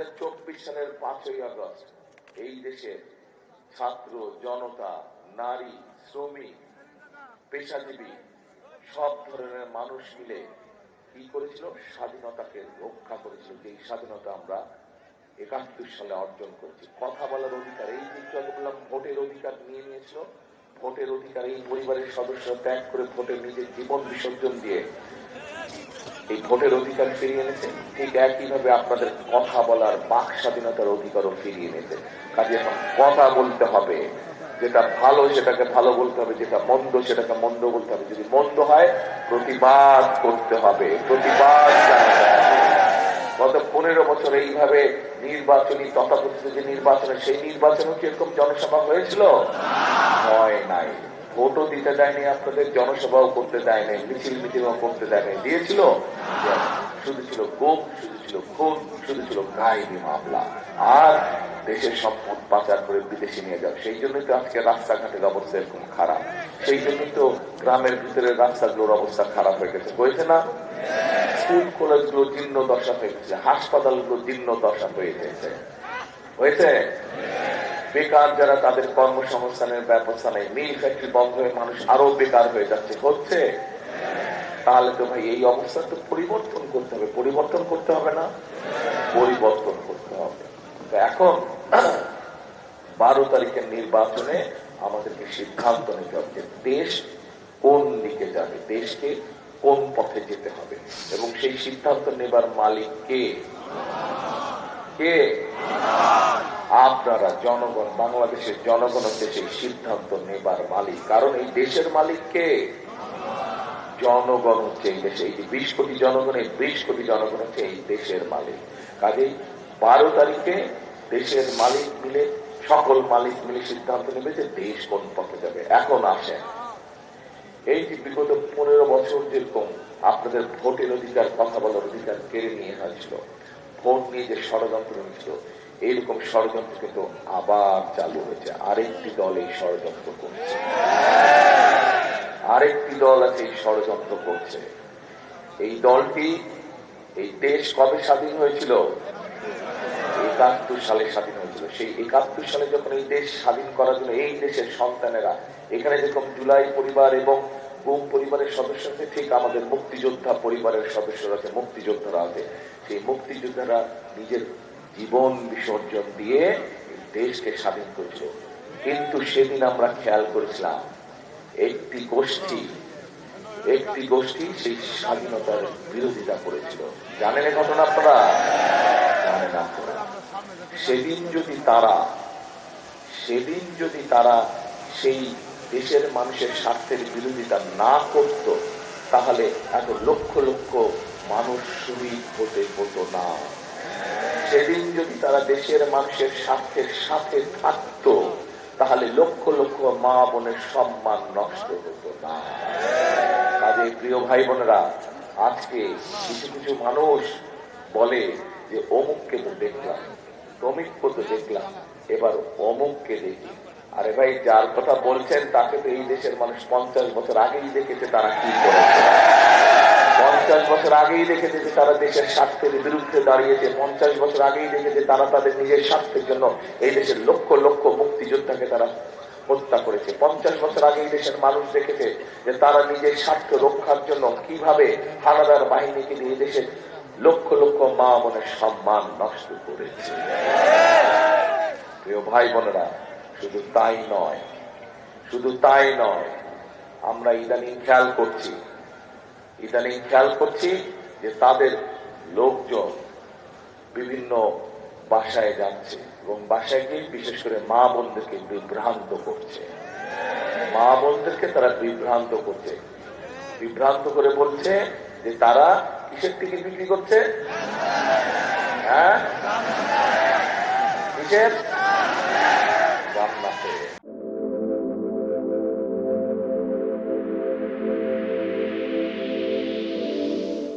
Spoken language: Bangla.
2024 সালের 5ই আগস্ট এই দেশের ছাত্র জনতা, নারী, শ্রমিক, পেশাজীবী সব ধরনের মানুষ মিলে কি করেছিল? স্বাধীনতাকে রক্ষা করেছিল। যে স্বাধীনতা আমরা 71 সালে অর্জন করেছি। কথা বলার অধিকার, এই যে বললাম ভোটের অধিকার নিয়ে নিয়েছিল, ভোটের অধিকার এই পরিবারের সদস্যরা ত্যাগ করে ভোটে নিজের জীবন বিসর্জন দিয়ে এই ভোটের অধিকার ফিরিয়ে এনেছে। ঠিক একইভাবে আপনাদের কথা বলার বাক স্বাধীনতার অধিকারও ফিরিয়ে এনেছে। কাজে এখন কথা বলতে হবে, যেটা ভালো সেটাকে ভালো বলতে হবে, যেটা মন্দ সেটাকে মন্দ বলতে হবে। যদি মন্দ হয় প্রতিবাদ করতে হবে, প্রতিবাদ জানাতে হবে। গত 15 বছর এইভাবে নির্বাচনী তথাকথিত যে নির্বাচনে, সেই নির্বাচনে কি এরকম জনসভা হয়েছিল? হয় নাই। ভোটও দিতে দেয়নি আপনাদের, জনসভাও করতে দেয়নি, মিছিল মিটিংও করতে দেয়নি। দিয়েছিল শুধু ছিল গুম, শুধু ছিল খুন, শুধু ছিল গায়েবী মামলা আর দেশের সম্পদ পাচার করে বিদেশে নিয়ে যাও। সেই জন্যই তো আজকে রাস্তাঘাটের অবস্থা এরকম খারাপ। সেই জন্যই তো গ্রামের ভিতরে রাস্তাগুলোর অবস্থা খারাপ হয়ে গেছে। হয়েছে না? স্কুল কলেজগুলো জীর্ণ দশা হয়ে গেছে, হাসপাতালগুলো জীর্ণ দশা হয়ে গেছে। হয়েছে? বেকার যারা, তাদের কর্মসংস্থানের ব্যবস্থা নেই, মিল ফ্যাক্টরি বন্ধ হয়ে মানুষ আরো বেকার হয়ে যাচ্ছে। হচ্ছে? তাহলে তো ভাই এই অবস্থা তো পরিবর্তন করতে হবে। পরিবর্তন করতে হবে না? পরিবর্তন করতে হবে। এখন 12 তারিখের নির্বাচনে আমাদেরকে সিদ্ধান্ত নিতে হবে যে দেশ কোন দিকে যাবে, দেশকে কোন পথে যেতে হবে, এবং সেই সিদ্ধান্ত নেবার মালিক কে? কে? আপনারা, জনগণ। বাংলাদেশের জনগণ হচ্ছে সেই সিদ্ধান্ত নেবার মালিক। কারণ এই দেশের মালিক কে? জনগণ হচ্ছে এই দেশে। এই যে 20 কোটি জনগণ, এই 20 কোটি জনগণ হচ্ছে এই দেশের মালিক। কাজেই 12 তারিখে দেশের মালিক মিলে, সকল মালিক মিলে সিদ্ধান্ত নেবে যে দেশ কোন পথে যাবে। এখন আসেন, এই যে বিগত 15 বছর যেরকম আপনাদের ভোটের অধিকার, কথা বলার অধিকার কেড়ে নিয়ে হয়েছিল, ভোট নিয়ে যে ষড়যন্ত্র হয়েছিল, এইরকম ষড়যন্ত্র কিন্তু আবার চালু হয়েছে। আরেকটি দল এই ষড়যন্ত্র করছে, আরেকটি দল আছে এই ষড়যন্ত্র করছে। এই দলটি, এই দেশ কবে স্বাধীন হয়েছিল? 71 সালে স্বাধীন হয়েছিল। সেই 71 সালে যখন এই দেশ স্বাধীন করার জন্য এই দেশের সন্তানেরা, এখানে যেরকম জুলাই পরিবার এবং গুম পরিবারের সদস্য আছে, ঠিক আমাদের মুক্তিযোদ্ধা পরিবারের সদস্যরা আছে, মুক্তিযোদ্ধারা আছে। সেই মুক্তিযোদ্ধারা নিজের জীবন বিসর্জন দিয়ে দেশকে স্বাধীন করেছিল। কিন্তু সেদিন আমরা খেয়াল করেছিলাম একটি গোষ্ঠী সেই স্বাধীনতার বিরোধিতা করেছিল। জানেন এই ঘটনা আপনারা? জানেন আপনারা? সেদিন যদি তারা সেই দেশের মানুষের স্বার্থের বিরোধিতা না করত, তাহলে এত লক্ষ লক্ষ মানুষ শহীদ হতো না। সেদিন যদি তারা দেশের মানুষের স্বার্থের সাথে থাকতো, তাহলে লক্ষ লক্ষ মা বোনের সম্মান নষ্ট হতো না। কাজে প্রিয় ভাই বোনেরা, আজকে কিছু কিছু মানুষ বলে যে অমুককে তো দেখলাম, তমিককে তো দেখলাম, এবার অমুককে দেখি। আরে ভাই, যার কথা বলছেন তাকে তো এই দেশের মানুষ 50 বছর আগেই দেখেছে তারা কি করেছে। 50 বছর আগেই দেখেছে যে তারা দেশের স্বার্থের বিরুদ্ধে দাঁড়িয়েছে। 50 বছর আগেই দেখেছে তারা তাদের নিজের স্বার্থের জন্য এই দেশের লক্ষ লক্ষ মুক্তিযোদ্ধাকে তারা হত্যা করেছে। 50 বছর আগেই দেশের মানুষ দেখেছে যে তারা নিজের স্বার্থ রক্ষার জন্য কিভাবে হানাদার বাহিনীকে দিয়ে দেশের লক্ষ লক্ষ মা বোনের সম্মান নষ্ট করেছে। প্রিয় ভাই বোনেরা, শুধু তাই নয়, আমরা ইদানিং খেয়াল করছি যে তাদের লোকজন বিভিন্ন বাসায় যাচ্ছে এবং বাসায় গিয়ে বিশেষ করে মা বোনদেরকে বিভ্রান্ত করছে। মা বোনদেরকে তারা বিভ্রান্ত করে বলছে যে তারা কিসের টিকিট বিক্রি করছে? হ্যাঁ, কিসের?